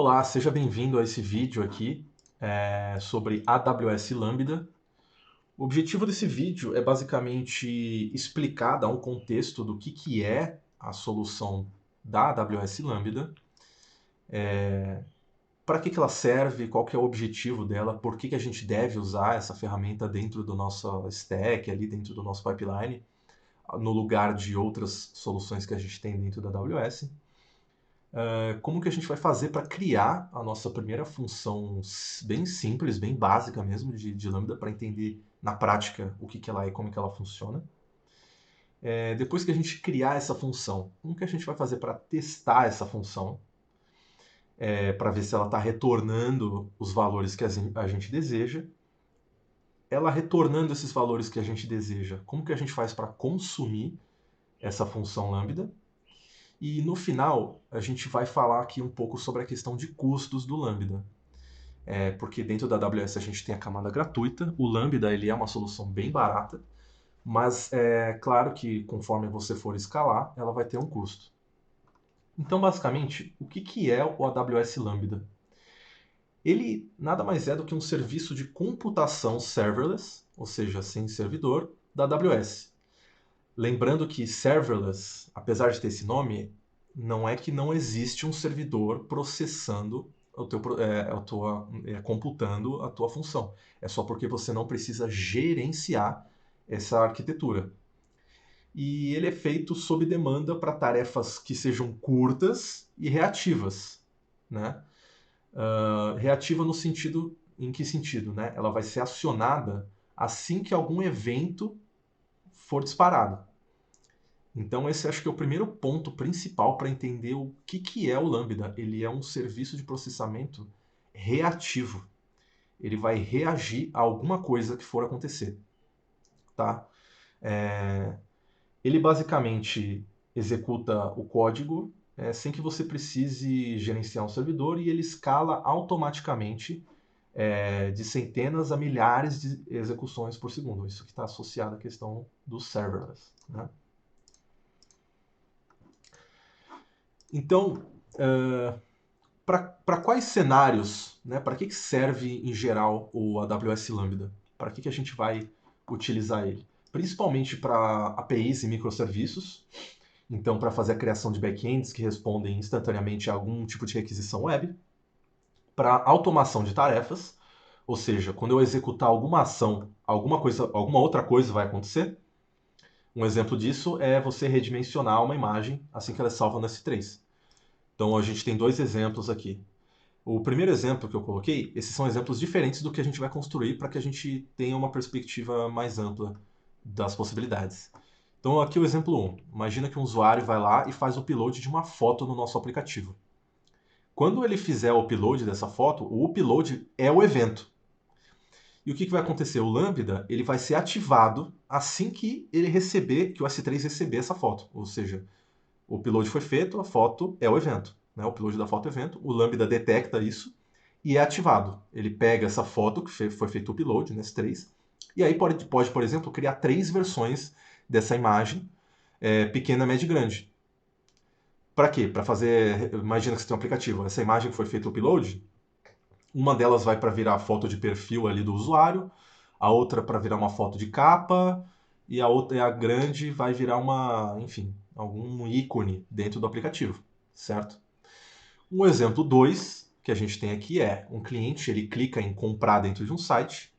Olá, seja bem-vindo a esse vídeo aqui sobre AWS Lambda. O objetivo desse vídeo é basicamente explicar, dar um contexto do que é a solução da AWS Lambda, para que ela serve, qual que é o objetivo dela, por que a gente deve usar essa ferramenta dentro do nosso stack, ali dentro do nosso pipeline, no lugar de outras soluções que a gente tem dentro da AWS. Como que a gente vai fazer para criar a nossa primeira função bem simples, bem básica mesmo de Lambda, para entender na prática o que ela é e como que ela funciona. Depois que a gente criar essa função, como que a gente vai fazer para testar essa função, para ver se ela está retornando os valores que a gente deseja. Ela retornando esses valores que a gente deseja, como que a gente faz para consumir essa função Lambda? E no final, a gente vai falar aqui um pouco sobre a questão de custos do Lambda. Porque dentro da AWS a gente tem a camada gratuita, o Lambda ele é uma solução bem barata, mas é claro que conforme você for escalar, ela vai ter um custo. Então, basicamente, o que é o AWS Lambda? Ele nada mais é do que um serviço de computação serverless, ou seja, sem servidor, da AWS. Lembrando que serverless, apesar de ter esse nome, não é que não existe um servidor processando computando a tua função. É só porque você não precisa gerenciar essa arquitetura. E ele é feito sob demanda para tarefas que sejam curtas e reativas, né? Reativa no sentido, em que sentido, né? Ela vai ser acionada assim que algum evento for disparado. Então esse acho que é o primeiro ponto principal para entender o que é o Lambda. Ele é um serviço de processamento reativo. Ele vai reagir a alguma coisa que for acontecer. Tá? Ele basicamente executa o código sem que você precise gerenciar um servidor e ele escala automaticamente de centenas a milhares de execuções por segundo. Isso que está associado à questão do serverless. Né? Então, para quais cenários, né, para que serve em geral o AWS Lambda? Para que a gente vai utilizar ele? Principalmente para APIs e microserviços, então para fazer a criação de backends que respondem instantaneamente a algum tipo de requisição web, para automação de tarefas, ou seja, quando eu executar alguma ação, alguma outra coisa vai acontecer. Um exemplo disso é você redimensionar uma imagem assim que ela é salva no S3. Então a gente tem dois exemplos aqui. O primeiro exemplo que eu coloquei, esses são exemplos diferentes do que a gente vai construir para que a gente tenha uma perspectiva mais ampla das possibilidades. Então aqui o exemplo 1. Imagina que um usuário vai lá e faz o upload de uma foto no nosso aplicativo. Quando ele fizer o upload dessa foto, o upload é o evento. E o que vai acontecer? O Lambda ele vai ser ativado assim que ele receber, que o S3 receber essa foto. Ou seja, o upload foi feito, a foto é o evento. Né? O upload da foto é o evento, o Lambda detecta isso e é ativado. Ele pega essa foto que foi feito o upload, né, S3, e aí pode, por exemplo, criar 3 versões dessa imagem, pequena, média e grande. Para quê? Para fazer. Imagina que você tem um aplicativo. Essa imagem que foi feita o upload, uma delas vai para virar a foto de perfil ali do usuário, a outra para virar uma foto de capa, e a outra, a grande, vai virar uma, enfim, algum ícone dentro do aplicativo, certo? Um exemplo 2 que a gente tem aqui é um cliente, ele clica em comprar dentro de um site,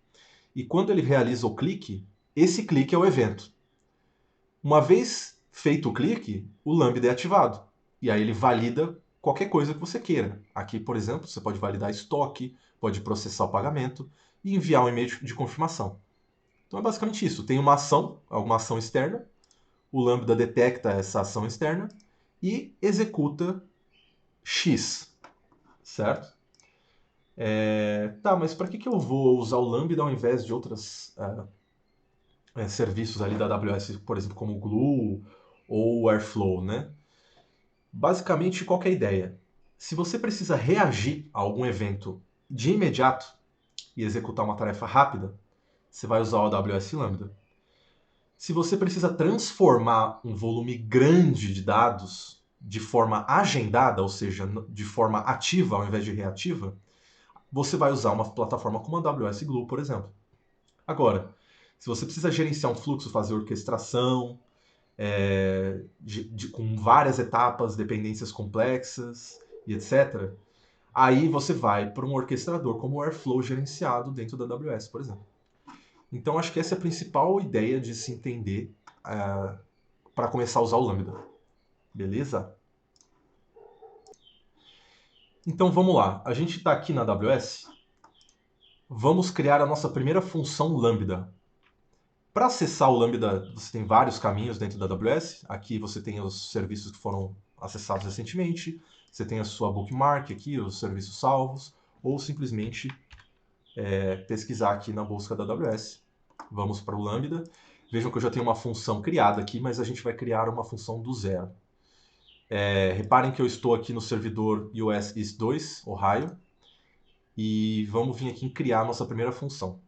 e quando ele realiza o clique, esse clique é o evento. Uma vez feito o clique, o Lambda é ativado. E aí ele valida qualquer coisa que você queira. Aqui, por exemplo, você pode validar estoque, pode processar o pagamento e enviar um e-mail de confirmação. Então é basicamente isso. Tem uma ação, alguma ação externa, o Lambda detecta essa ação externa e executa X, certo? Tá, mas para que eu vou usar o Lambda ao invés de outros serviços ali da AWS, por exemplo, como o Glue ou o Airflow, né? Basicamente, qual que é a ideia? Se você precisa reagir a algum evento de imediato e executar uma tarefa rápida, você vai usar o AWS Lambda. Se você precisa transformar um volume grande de dados, de forma agendada, ou seja, de forma ativa ao invés de reativa, você vai usar uma plataforma como a AWS Glue, por exemplo. Agora, se você precisa gerenciar um fluxo, fazer orquestração, com várias etapas, dependências complexas e etc., aí você vai para um orquestrador como o Airflow gerenciado dentro da AWS, por exemplo. Então, acho que essa é a principal ideia de se entender para começar a usar o Lambda. Beleza? Então, vamos lá. A gente está aqui na AWS. Vamos criar a nossa primeira função Lambda. Para acessar o Lambda, você tem vários caminhos dentro da AWS. Aqui você tem os serviços que foram acessados recentemente. Você tem a sua bookmark aqui, os serviços salvos. Ou simplesmente pesquisar aqui na busca da AWS. Vamos para o Lambda. Vejam que eu já tenho uma função criada aqui, mas a gente vai criar uma função do zero. Reparem que eu estou aqui no servidor US East 2, Ohio. E vamos vir aqui em criar a nossa primeira função.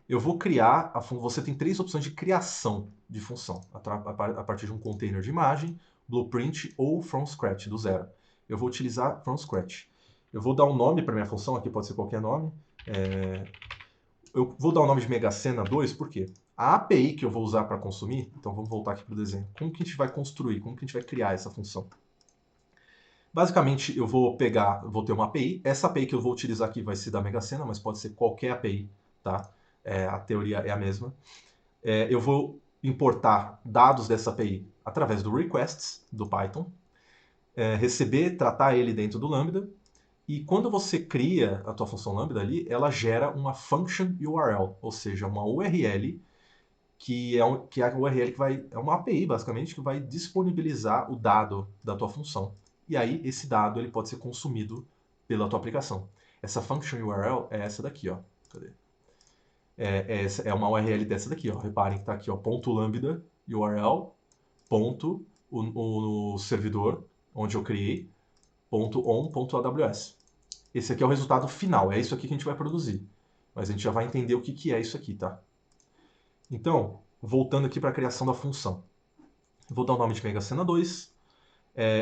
Eu vou criar, você tem 3 opções de criação de função, a partir de um container de imagem, blueprint ou from scratch, do zero. Eu vou utilizar from scratch. Eu vou dar um nome para minha função, aqui pode ser qualquer nome. Eu vou dar o nome de Megacena 2, por quê? A API que eu vou usar para consumir, então vamos voltar aqui para o desenho. Como que a gente vai construir, como que a gente vai criar essa função? Basicamente, eu vou ter uma API. Essa API que eu vou utilizar aqui vai ser da Megacena, mas pode ser qualquer API, tá? A teoria é a mesma. Eu vou importar dados dessa API através do requests do Python, receber, tratar ele dentro do Lambda, e quando você cria a tua função Lambda ali, ela gera uma function URL, ou seja, uma URL que é a URL que é uma API basicamente que vai disponibilizar o dado da tua função. E aí esse dado ele pode ser consumido pela tua aplicação. Essa function URL é essa daqui, ó. Cadê? É uma URL dessa daqui, ó. Reparem que está aqui, ó, .lambda URL, ponto, o servidor onde eu criei, .on.aws. Esse aqui é o resultado final, é isso aqui que a gente vai produzir. Mas a gente já vai entender o que é isso aqui, tá? Então, voltando aqui para a criação da função. Vou dar o nome de Megacena 2.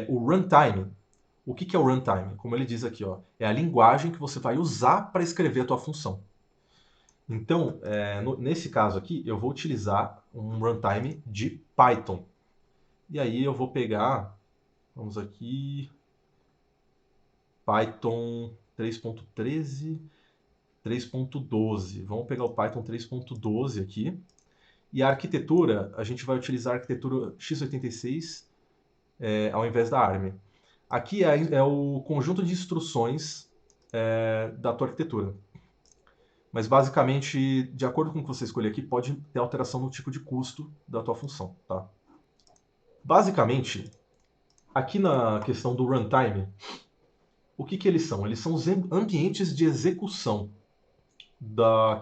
O runtime. O que é o runtime? Como ele diz aqui, ó, é a linguagem que você vai usar para escrever a tua função. Então, nesse caso aqui, eu vou utilizar um runtime de Python. E aí eu vou pegar, vamos aqui, Python 3.13, 3.12. Vamos pegar o Python 3.12 aqui. E a arquitetura, a gente vai utilizar a arquitetura x86 ao invés da ARM. Aqui é o conjunto de instruções da tua arquitetura. Mas basicamente, de acordo com o que você escolher aqui, pode ter alteração no tipo de custo da tua função, tá? Basicamente, aqui na questão do runtime, o que eles são? Eles são os ambientes de execução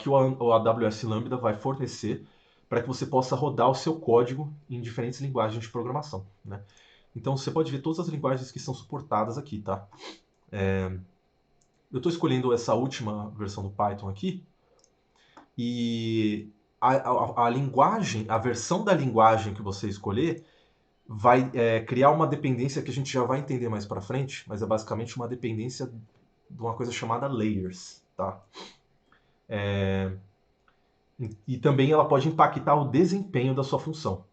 que o AWS Lambda vai fornecer para que você possa rodar o seu código em diferentes linguagens de programação, né? Então você pode ver todas as linguagens que são suportadas aqui, tá? Eu estou escolhendo essa última versão do Python aqui e a linguagem, a versão da linguagem que você escolher vai criar uma dependência que a gente já vai entender mais para frente, mas é basicamente uma dependência de uma coisa chamada layers, tá? E também ela pode impactar o desempenho da sua função.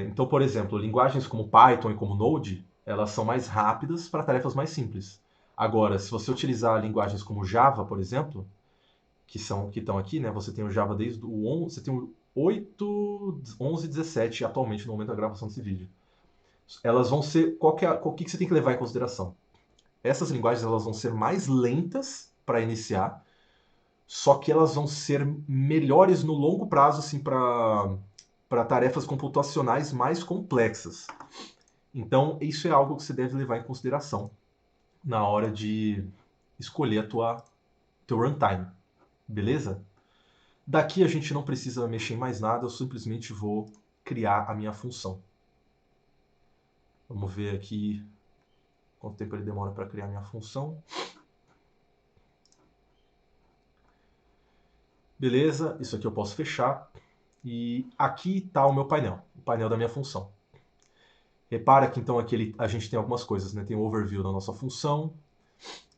Então, por exemplo, linguagens como Python e como Node, elas são mais rápidas para tarefas mais simples. Agora, se você utilizar linguagens como Java, por exemplo, que estão aqui, né? Você tem o Java desde o 11, você tem o 8, 11, 17 atualmente no momento da gravação desse vídeo. Elas vão ser o que você tem que levar em consideração? Essas linguagens elas vão ser mais lentas para iniciar, só que elas vão ser melhores no longo prazo, assim, para tarefas computacionais mais complexas. Então, isso é algo que você deve levar em consideração na hora de escolher teu runtime, beleza? Daqui a gente não precisa mexer em mais nada, eu simplesmente vou criar a minha função. Vamos ver aqui quanto tempo ele demora para criar a minha função. Beleza, isso aqui eu posso fechar. E aqui está o meu painel, o painel da minha função. Repara que então aqui a gente tem algumas coisas, né? Tem o overview da nossa função.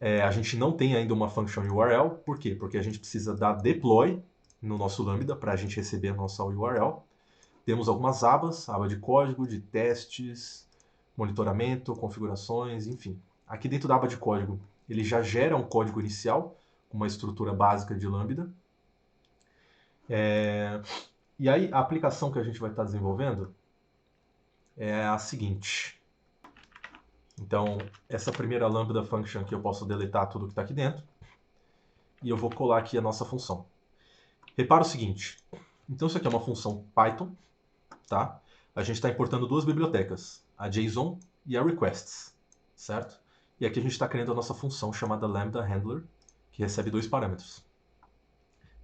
A gente não tem ainda uma function URL. Por quê? Porque a gente precisa dar deploy no nosso Lambda para a gente receber a nossa URL. Temos algumas abas, aba de código, de testes, monitoramento, configurações, enfim. Aqui dentro da aba de código, ele já gera um código inicial, com uma estrutura básica de Lambda. E aí, a aplicação que a gente vai estar desenvolvendo é a seguinte. Então, essa primeira Lambda Function aqui, eu posso deletar tudo que está aqui dentro. E eu vou colar aqui a nossa função. Repara o seguinte. Então, isso aqui é uma função Python, tá? A gente está importando duas bibliotecas, a JSON e a Requests, certo? E aqui a gente está criando a nossa função chamada Lambda Handler, que recebe dois parâmetros.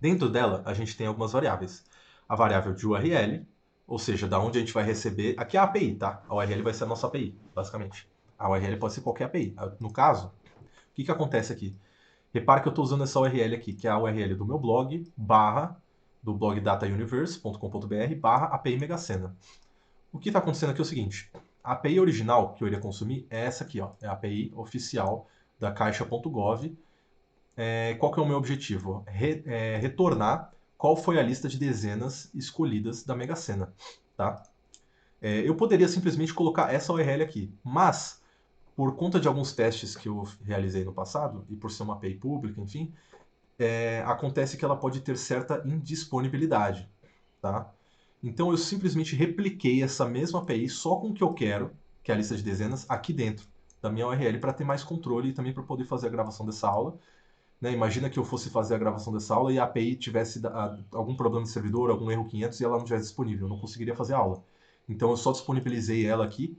Dentro dela, a gente tem algumas variáveis. A variável de URL, ou seja, da onde a gente vai receber... Aqui é a API, tá? A URL vai ser a nossa API, basicamente. A URL pode ser qualquer API. No caso, o que acontece aqui? Repara que eu estou usando essa URL aqui, que é a URL do meu blog, do blog datauniverse.com.br, API Megacena. O que está acontecendo aqui é o seguinte, a API original que eu iria consumir é essa aqui, ó, é a API oficial da Caixa.gov. Qual que é o meu objetivo? Retornar qual foi a lista de dezenas escolhidas da Mega Sena. Tá? Eu poderia simplesmente colocar essa URL aqui, mas por conta de alguns testes que eu realizei no passado, e por ser uma API pública, enfim, acontece que ela pode ter certa indisponibilidade. Tá? Então eu simplesmente repliquei essa mesma API só com o que eu quero, que é a lista de dezenas, aqui dentro da minha URL para ter mais controle e também para poder fazer a gravação dessa aula. Né? Imagina que eu fosse fazer a gravação dessa aula e a API tivesse algum problema de servidor, algum erro 500 e ela não estivesse disponível, eu não conseguiria fazer a aula. Então eu só disponibilizei ela aqui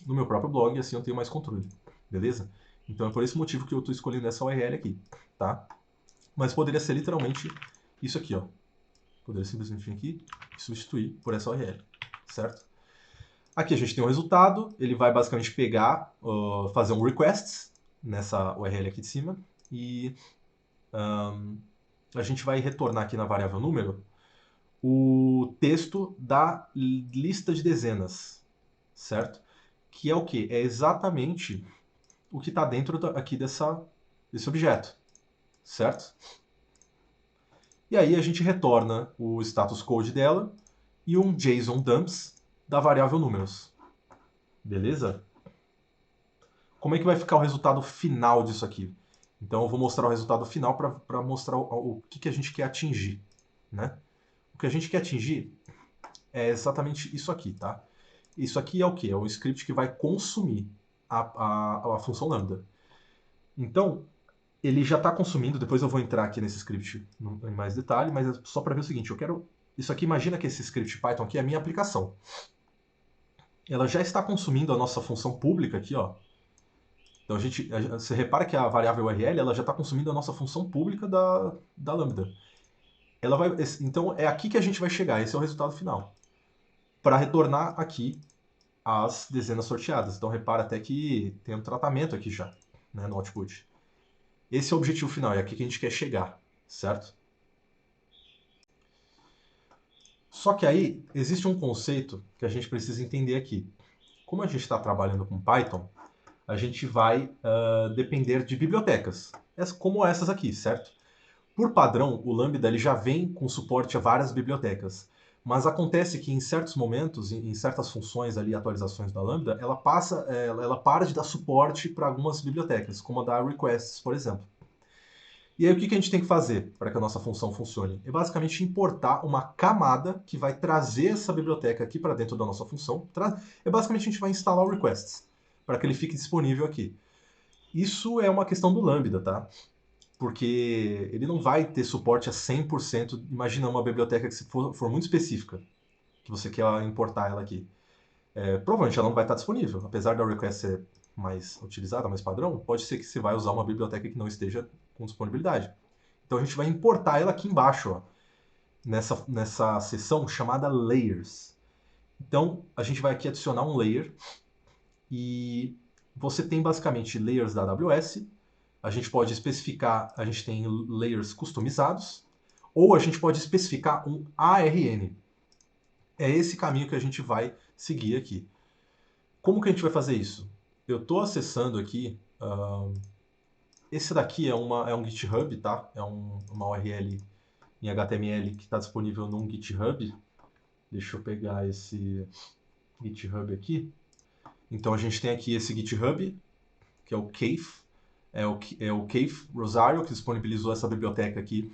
no meu próprio blog e assim eu tenho mais controle, beleza? Então é por esse motivo que eu estou escolhendo essa URL aqui, tá? Mas poderia ser literalmente isso aqui, ó. Poderia simplesmente vir aqui e substituir por essa URL, certo? Aqui a gente tem o resultado, ele vai basicamente pegar, fazer um request nessa URL aqui de cima e a gente vai retornar aqui na variável número o texto da lista de dezenas, certo? Que é o quê? É exatamente o que está dentro aqui desse objeto, certo? E aí a gente retorna o status code dela e um JSON dumps da variável números. Beleza? Como é que vai ficar o resultado final disso aqui? Então eu vou mostrar o resultado final para mostrar o que a gente quer atingir. Né? O que a gente quer atingir é exatamente isso aqui, tá? Isso aqui é o quê? É o script que vai consumir a função lambda. Então, ele já está consumindo, depois eu vou entrar aqui nesse script em mais detalhe, mas é só para ver o seguinte, eu quero... Isso aqui, imagina que esse script Python aqui é a minha aplicação. Ela já está consumindo a nossa função pública aqui, ó. Então você repara que a variável URL ela já está consumindo a nossa função pública da Lambda. Então é aqui que a gente vai chegar, esse é o resultado final. Para retornar aqui as dezenas sorteadas. Então repara até que tem um tratamento aqui já, né, no output. Esse é o objetivo final, é aqui que a gente quer chegar, certo? Só que aí existe um conceito que a gente precisa entender aqui. Como a gente está trabalhando com Python, a gente vai depender de bibliotecas, como essas aqui, certo? Por padrão, o Lambda ele já vem com suporte a várias bibliotecas, mas acontece que em certos momentos, em certas funções ali, atualizações da Lambda, ela para de dar suporte para algumas bibliotecas, como a da Requests, por exemplo. E aí o que a gente tem que fazer para que a nossa função funcione? É basicamente importar uma camada que vai trazer essa biblioteca aqui para dentro da nossa função. Basicamente a gente vai instalar o requests para que ele fique disponível aqui. Isso é uma questão do Lambda, tá? Porque ele não vai ter suporte a 100%. Imagina uma biblioteca que for muito específica, que você quer importar ela aqui. Provavelmente ela não vai estar disponível. Apesar da request ser mais utilizada, mais padrão, pode ser que você vai usar uma biblioteca que não esteja com disponibilidade. Então a gente vai importar ela aqui embaixo, ó, nessa seção chamada Layers. Então a gente vai aqui adicionar um layer e você tem basicamente layers da AWS. A gente pode especificar, a gente tem layers customizados, ou a gente pode especificar um ARN. É esse caminho que a gente vai seguir aqui. Como que a gente vai fazer isso? Eu estou acessando aqui, esse daqui é um GitHub, tá? É uma URL em HTML que está disponível num GitHub. Deixa eu pegar esse GitHub aqui. Então a gente tem aqui esse GitHub, que é o Cave, é o Cave Rosario, que disponibilizou essa biblioteca aqui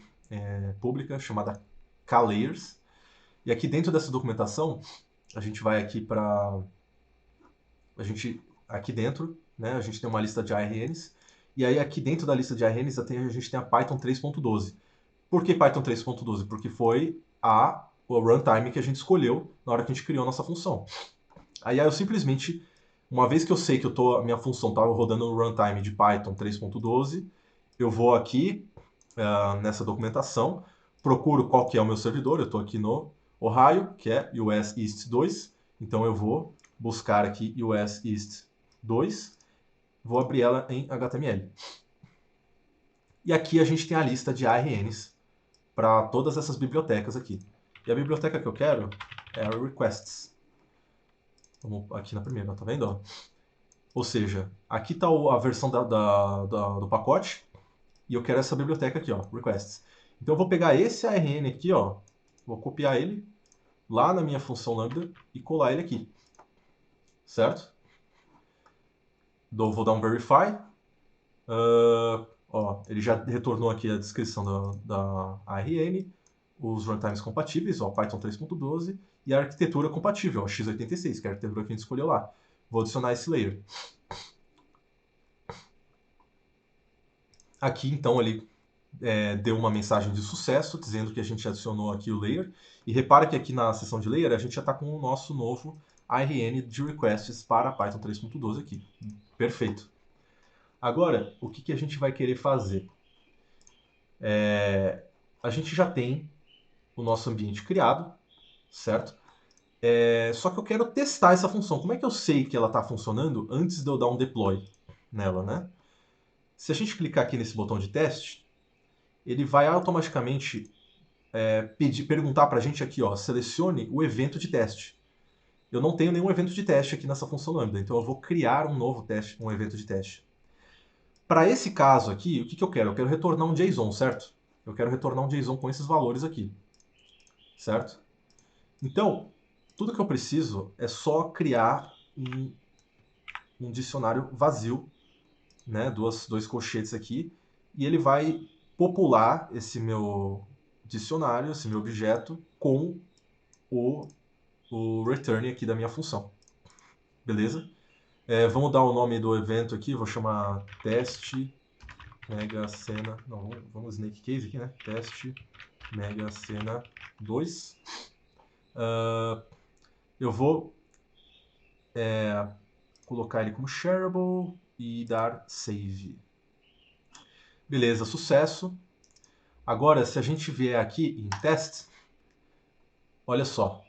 pública, chamada K-Layers. E aqui dentro dessa documentação, a gente vai aqui para... aqui dentro, né, a gente tem uma lista de ARNs, e aí aqui dentro da lista de ARNs a gente tem a Python 3.12. Por que Python 3.12? Porque foi o runtime que a gente escolheu na hora que a gente criou a nossa função. Aí eu simplesmente, uma vez que eu sei que a minha função está rodando no runtime de Python 3.12, eu vou aqui nessa documentação, procuro qual que é o meu servidor, eu estou aqui no Ohio, que é US East 2, então eu vou buscar aqui US East 2, vou abrir ela em HTML. E aqui a gente tem a lista de ARNs para todas essas bibliotecas aqui. E a biblioteca que eu quero é a requests. Vamos aqui na primeira, tá vendo? Ou seja, aqui está a versão do pacote e eu quero essa biblioteca aqui, ó, requests. Então eu vou pegar esse ARN aqui, ó, vou copiar ele lá na minha função lambda e colar ele aqui, certo? Vou dar um verify. Ó, ele já retornou aqui a descrição da ARN, os runtimes compatíveis, ó, Python 3.12 e a arquitetura compatível, ó, x86, que é a arquitetura que a gente escolheu lá. Vou adicionar esse layer. Aqui, então, ele deu uma mensagem de sucesso, dizendo que a gente adicionou aqui o layer. E repara que aqui na seção de layer, a gente já está com o nosso novo ARN de requests para Python 3.12 aqui. Perfeito. Agora, o que a gente vai querer fazer? A gente já tem o nosso ambiente criado, certo? Só que eu quero testar essa função. Como é que eu sei que ela está funcionando antes de eu dar um deploy nela, né? Se a gente clicar aqui nesse botão de teste, ele vai automaticamente perguntar para a gente aqui, ó, selecione o evento de teste. Eu não tenho nenhum evento de teste aqui nessa função lambda, então eu vou criar um novo teste, um evento de teste. Para esse caso aqui, o que eu quero? Eu quero retornar um JSON, certo? Eu quero retornar um JSON com esses valores aqui, certo? Então, tudo que eu preciso é só criar um dicionário vazio, né, dois colchetes aqui, e ele vai popular esse meu dicionário, esse meu objeto, com o return aqui da minha função. Beleza? Vamos dar o nome do evento aqui, vou chamar teste Mega Sena. Não, vamos Snake Case aqui, né? Teste Mega Sena 2. Eu vou colocar ele como shareable e dar save. Beleza, sucesso. Agora, se a gente vier aqui em test, olha só.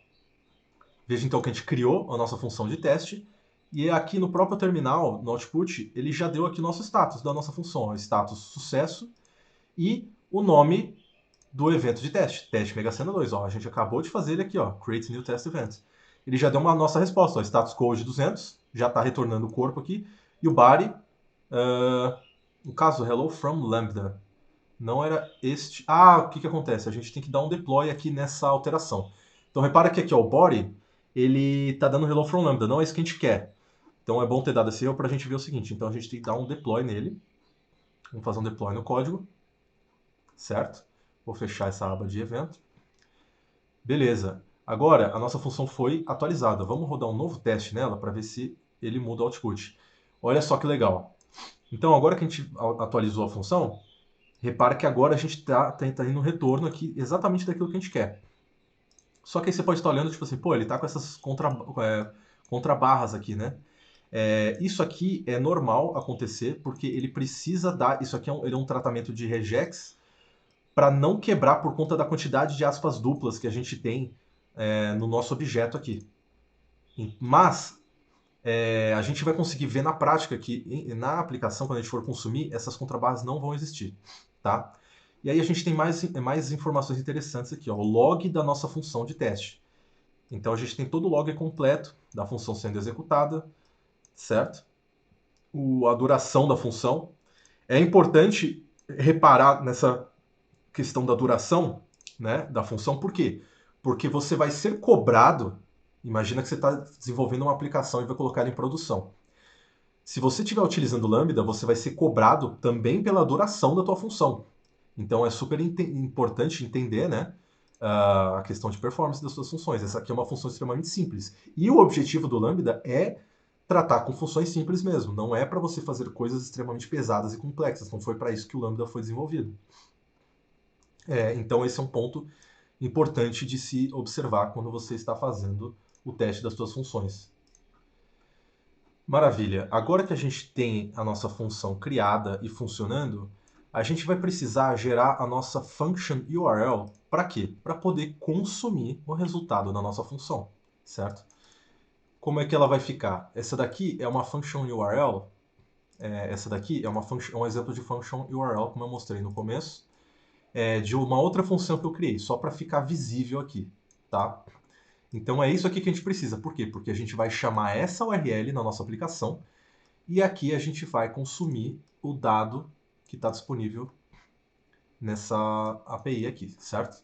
Veja então que a gente criou a nossa função de teste e aqui no próprio terminal, no output, ele já deu aqui o nosso status da nossa função, status sucesso e o nome do evento de teste, teste Mega Sena 2. Ó, a gente acabou de fazer ele aqui, ó, create new test event. Ele já deu uma nossa resposta, ó, status code 200, já está retornando o corpo aqui, e o body, no caso, hello from lambda. Não era este... o que acontece? A gente tem que dar um deploy aqui nessa alteração. Então repara que aqui, ó, o body, ele está dando hello from lambda, não é isso que a gente quer. Então é bom ter dado esse erro para a gente ver o seguinte. Então a gente tem que dar um deploy nele. Vamos fazer um deploy no código. Certo? Vou fechar essa aba de evento. Beleza. Agora a nossa função foi atualizada. Vamos rodar um novo teste nela para ver se ele muda o output. Olha só que legal. Então agora que a gente atualizou a função, repara que agora a gente está indo um retorno aqui exatamente daquilo que a gente quer. Só que aí você pode estar olhando, tipo assim, pô, ele está com essas contrabarras aqui, né? Isso aqui é normal acontecer, porque ele precisa dar... Isso aqui ele é um tratamento de regex para não quebrar por conta da quantidade de aspas duplas que a gente tem no nosso objeto aqui. Mas a gente vai conseguir ver na prática que na aplicação, quando a gente for consumir, essas contrabarras não vão existir. Tá? E aí a gente tem mais informações interessantes aqui, ó, o log da nossa função de teste. Então a gente tem todo o log completo da função sendo executada, certo? A duração da função. É importante reparar nessa questão da duração, né, da função. Por quê? Porque você vai ser cobrado. Imagina que você está desenvolvendo uma aplicação e vai colocar ela em produção. Se você estiver utilizando Lambda, você vai ser cobrado também pela duração da tua função. Então é super importante entender, né, a questão de performance das suas funções. Essa aqui é uma função extremamente simples. E o objetivo do Lambda é tratar com funções simples mesmo. Não é para você fazer coisas extremamente pesadas e complexas. Não foi para isso que o Lambda foi desenvolvido. Então esse é um ponto importante de se observar quando você está fazendo o teste das suas funções. Maravilha. Agora que a gente tem a nossa função criada e funcionando, a gente vai precisar gerar a nossa function URL. Para quê? Para poder consumir o resultado da nossa função, certo? Como é que ela vai ficar? Essa daqui é uma function URL. Essa daqui é um exemplo de function URL, como eu mostrei no começo, de uma outra função que eu criei, só para ficar visível aqui, tá? Então é isso aqui que a gente precisa. Por quê? Porque a gente vai chamar essa URL na nossa aplicação e aqui a gente vai consumir o dado que está disponível nessa API aqui, certo?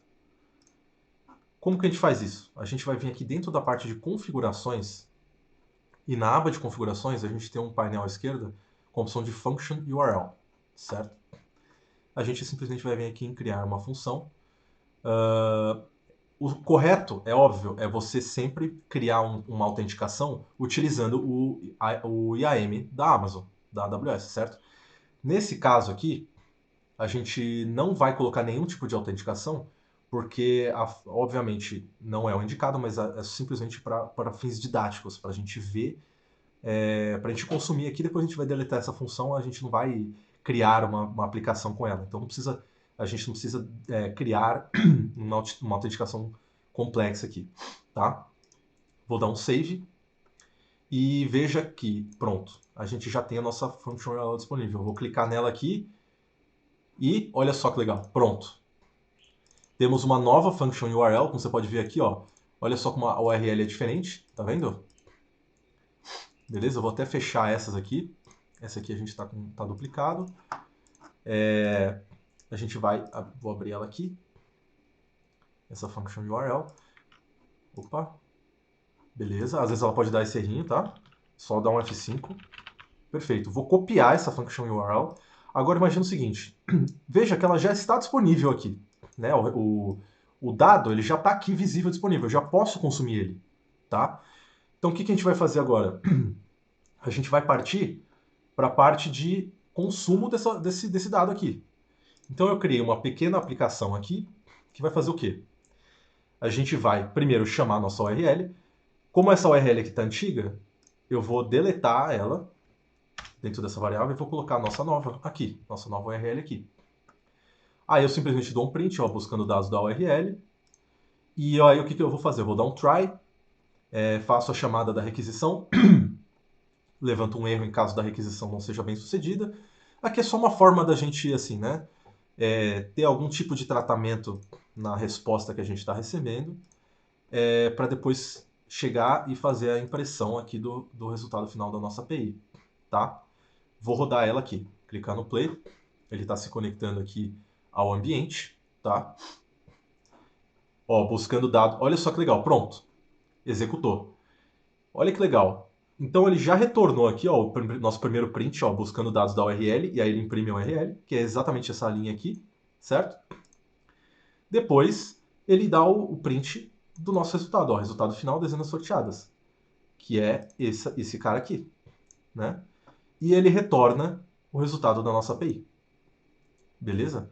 Como que a gente faz isso? A gente vai vir aqui dentro da parte de configurações e na aba de configurações a gente tem um painel à esquerda com a opção de Function URL, certo? A gente simplesmente vai vir aqui em criar uma função. O correto, é óbvio, é você sempre criar uma autenticação utilizando o IAM da Amazon, da AWS, certo? Nesse caso aqui, a gente não vai colocar nenhum tipo de autenticação, porque, obviamente, não é o indicado, mas é simplesmente para fins didáticos, para a gente ver, para a gente consumir aqui, depois a gente vai deletar essa função, a gente não vai criar uma aplicação com ela. Então a gente não precisa criar uma autenticação complexa aqui, tá? Vou dar um save e veja que, pronto, a gente já tem a nossa function URL disponível. Eu vou clicar nela aqui e olha só que legal, pronto. Temos uma nova function URL, como você pode ver aqui, ó. Olha só como a URL é diferente, tá vendo? Beleza? Eu vou até fechar essas aqui. Essa aqui a gente tá duplicado. A gente vou abrir ela aqui. Essa function URL. Opa. Beleza, às vezes ela pode dar esse errinho, tá? Só dar um F5. Perfeito. Vou copiar essa function URL. Agora imagina o seguinte. Veja que ela já está disponível aqui, né? O dado ele já está aqui visível, disponível. Eu já posso consumir ele, tá? Então o que a gente vai fazer agora? A gente vai partir para a parte de consumo desse dado aqui. Então eu criei uma pequena aplicação aqui que vai fazer o quê? A gente vai primeiro chamar a nossa URL. Como essa URL aqui está antiga, eu vou deletar ela dentro dessa variável e vou colocar a nossa nova aqui, nossa nova URL aqui. Aí eu simplesmente dou um print, ó, buscando dados da URL. E aí o que eu vou fazer? Eu vou dar um try, faço a chamada da requisição, levanto um erro em caso da requisição não seja bem sucedida. Aqui é só uma forma da gente, assim, né, ter algum tipo de tratamento na resposta que a gente está recebendo, para depois chegar e fazer a impressão aqui do resultado final da nossa API, tá? Vou rodar ela aqui, clicar no play, ele está se conectando aqui ao ambiente, tá? Ó, buscando dado, olha só que legal, pronto, executou. Olha que legal. Então ele já retornou aqui, ó, o nosso primeiro print, ó, buscando dados da URL, e aí ele imprime a URL, que é exatamente essa linha aqui, certo? Depois ele dá o print do nosso resultado, ó, resultado final, dezenas sorteadas, que é esse cara aqui, né? E ele retorna o resultado da nossa API. Beleza?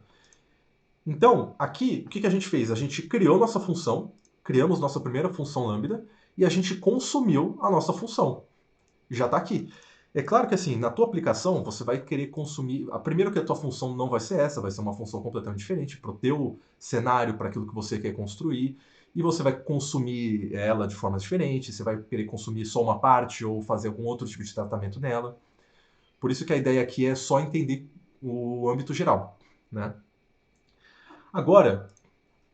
Então, aqui, o que a gente fez? A gente criou nossa função, criamos nossa primeira função lambda, e a gente consumiu a nossa função. Já está aqui. É claro que assim, na tua aplicação, você vai querer consumir. Primeiro que a tua função não vai ser essa, vai ser uma função completamente diferente para o teu cenário, para aquilo que você quer construir. E você vai consumir ela de formas diferentes, você vai querer consumir só uma parte ou fazer algum outro tipo de tratamento nela. Por isso que a ideia aqui é só entender o âmbito geral, né? Agora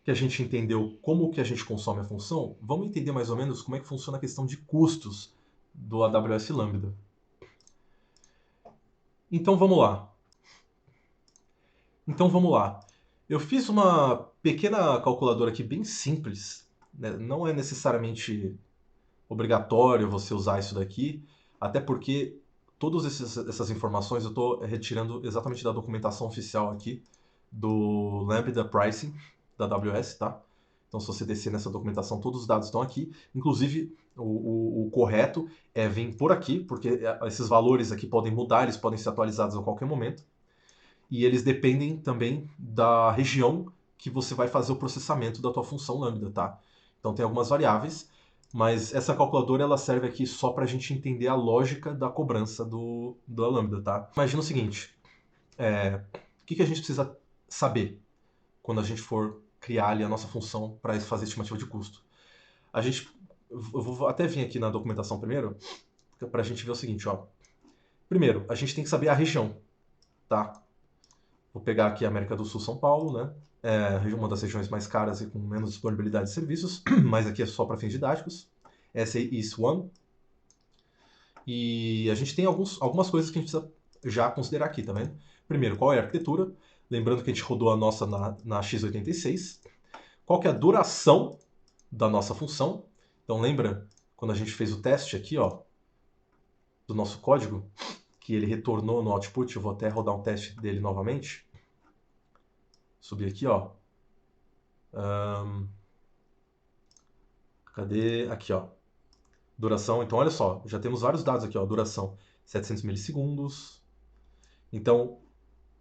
que a gente entendeu como que a gente consome a função, vamos entender mais ou menos como é que funciona a questão de custos do AWS Lambda, Então vamos lá. Eu fiz uma pequena calculadora aqui bem simples, né? Não é necessariamente obrigatório você usar isso daqui, até porque todas essas informações eu estou retirando exatamente da documentação oficial aqui do Lambda Pricing da AWS, tá? Então, se você descer nessa documentação, todos os dados estão aqui. Inclusive, o correto é vir por aqui, porque esses valores aqui podem mudar, eles podem ser atualizados a qualquer momento. E eles dependem também da região que você vai fazer o processamento da tua função Lambda, tá? Então, tem algumas variáveis, mas essa calculadora ela serve aqui só para a gente entender a lógica da cobrança da Lambda, tá? Imagina o seguinte, o que a gente precisa saber quando a gente for criar ali a nossa função para fazer estimativa de custo? A gente, eu vou até vir aqui na documentação primeiro, para a gente ver o seguinte, ó. Primeiro, a gente tem que saber a região, tá? Vou pegar aqui a América do Sul, São Paulo, né? É uma das regiões mais caras e com menos disponibilidade de serviços, mas aqui é só para fins didáticos. Essa é East One. E a gente tem algumas coisas que a gente precisa já considerar aqui, tá vendo? Primeiro, qual é a arquitetura? Lembrando que a gente rodou a nossa na x86. Qual que é a duração da nossa função? Então lembra quando a gente fez o teste aqui, ó, do nosso código, que ele retornou no output, eu vou até rodar um teste dele novamente. Subir aqui, ó. Cadê? Aqui, ó. Duração. Então, olha só, já temos vários dados aqui, ó. Duração 700 milissegundos. Então,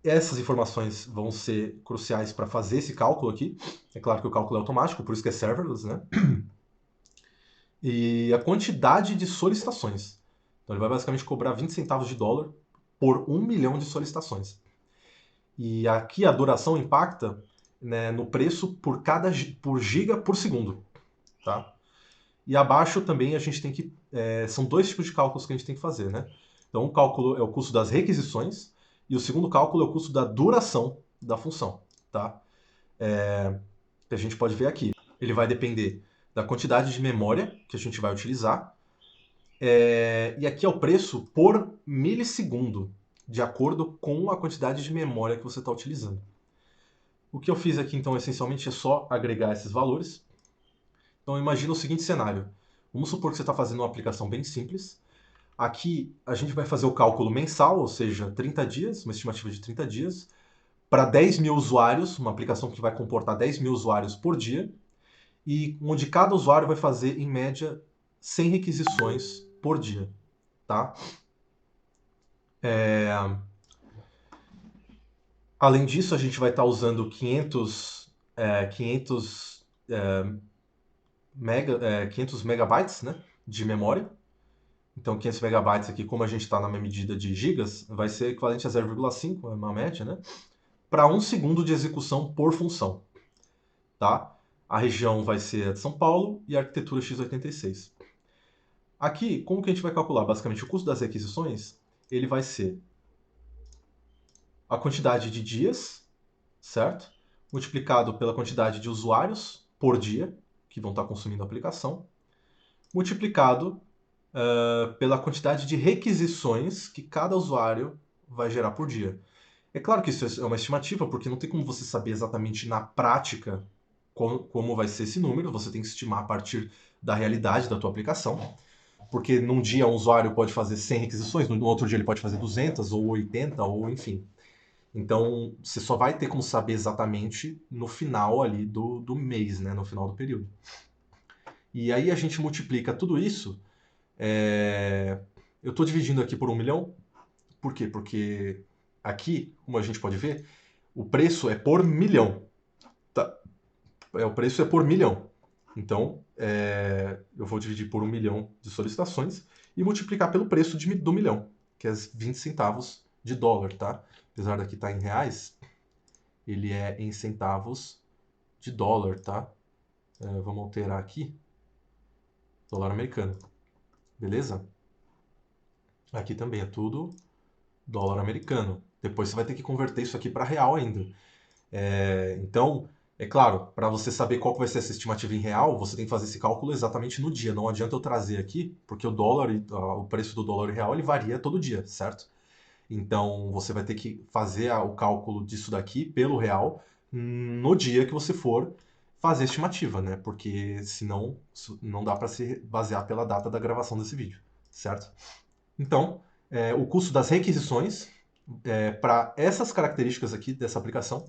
essas informações vão ser cruciais para fazer esse cálculo aqui. É claro que o cálculo é automático, por isso que é serverless, né? E a quantidade de solicitações. Então, ele vai basicamente cobrar 20 centavos de dólar por 1 milhão de solicitações. E aqui a duração impacta, né, no preço por giga por segundo, tá? E abaixo também a gente tem que... são dois tipos de cálculos que a gente tem que fazer, né? Então, um cálculo é o custo das requisições e o segundo cálculo é o custo da duração da função, tá? Que a gente pode ver aqui. Ele vai depender da quantidade de memória que a gente vai utilizar. E aqui é o preço por milissegundo, de acordo com a quantidade de memória que você está utilizando. O que eu fiz aqui, então, essencialmente é só agregar esses valores. Então, imagina o seguinte cenário. Vamos supor que você está fazendo uma aplicação bem simples. Aqui, a gente vai fazer o cálculo mensal, ou seja, 30 dias, uma estimativa de 30 dias, para 10 mil usuários, uma aplicação que vai comportar 10 mil usuários por dia, e onde cada usuário vai fazer, em média, 100 requisições por dia. Tá? Além disso, a gente vai estar usando 500 megabytes, né, de memória. Então, 500 megabytes aqui, como a gente está na medida de gigas, vai ser equivalente a 0,5, é uma média, né? Para 1 segundo de execução por função. Tá? A região vai ser a de São Paulo e a arquitetura x86. Aqui, como que a gente vai calcular? Basicamente, o custo das requisições, ele vai ser a quantidade de dias, certo? Multiplicado pela quantidade de usuários por dia, que vão estar consumindo a aplicação, multiplicado pela quantidade de requisições que cada usuário vai gerar por dia. É claro que isso é uma estimativa, porque não tem como você saber exatamente na prática como vai ser esse número, você tem que estimar a partir da realidade da tua aplicação, porque num dia um usuário pode fazer 100 requisições, no outro dia ele pode fazer 200 ou 80 ou enfim. Então, você só vai ter como saber exatamente no final ali do mês, né? No final do período. E aí a gente multiplica tudo isso. Eu estou dividindo aqui por 1 milhão. Por quê? Porque aqui, como a gente pode ver, o preço é por milhão. Tá? O preço é por milhão. Então, eu vou dividir por 1 milhão de solicitações e multiplicar pelo preço do milhão, que é 20 centavos de dólar, tá? Apesar daqui estar em reais, ele é em centavos de dólar, tá? Vamos alterar aqui. Dólar americano. Beleza? Aqui também é tudo dólar americano. Depois você vai ter que converter isso aqui para real ainda. Então, é claro, para você saber qual que vai ser essa estimativa em real, você tem que fazer esse cálculo exatamente no dia. Não adianta eu trazer aqui, porque o preço do dólar real ele varia todo dia, certo? Então você vai ter que fazer o cálculo disso daqui pelo real no dia que você for fazer a estimativa, né? Porque senão não dá para se basear pela data da gravação desse vídeo, certo? Então, o custo das requisições para essas características aqui dessa aplicação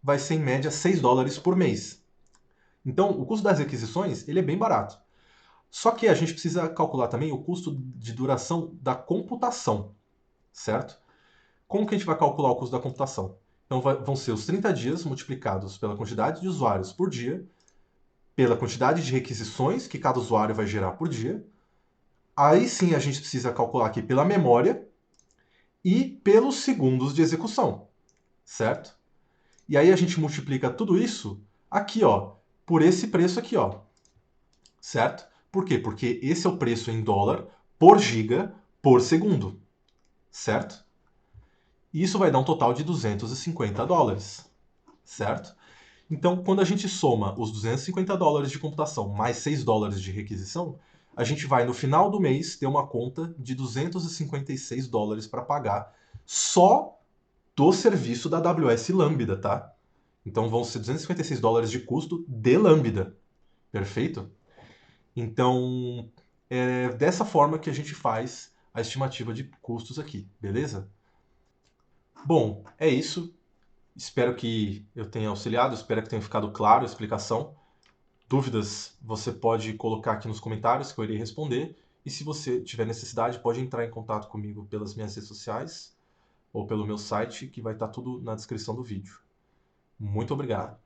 vai ser em média $6 por mês. Então, o custo das requisições ele é bem barato. Só que a gente precisa calcular também o custo de duração da computação, certo? Como que a gente vai calcular o custo da computação? Então, vão ser os 30 dias multiplicados pela quantidade de usuários por dia, pela quantidade de requisições que cada usuário vai gerar por dia. Aí sim a gente precisa calcular aqui pela memória e pelos segundos de execução, certo? E aí a gente multiplica tudo isso aqui, ó, por esse preço aqui, ó, certo? Por quê? Porque esse é o preço em dólar por giga por segundo, certo? E isso vai dar um total de $250, certo? Então, quando a gente soma os $250 de computação mais $6 de requisição, a gente vai no final do mês ter uma conta de $256 para pagar só do serviço da AWS Lambda, tá? Então vão ser $256 de custo de Lambda, perfeito? Então, é dessa forma que a gente faz a estimativa de custos aqui, beleza? Bom, é isso. Espero que eu tenha auxiliado, espero que tenha ficado claro a explicação. Dúvidas você pode colocar aqui nos comentários que eu irei responder. E se você tiver necessidade, pode entrar em contato comigo pelas minhas redes sociais ou pelo meu site, que vai estar tudo na descrição do vídeo. Muito obrigado.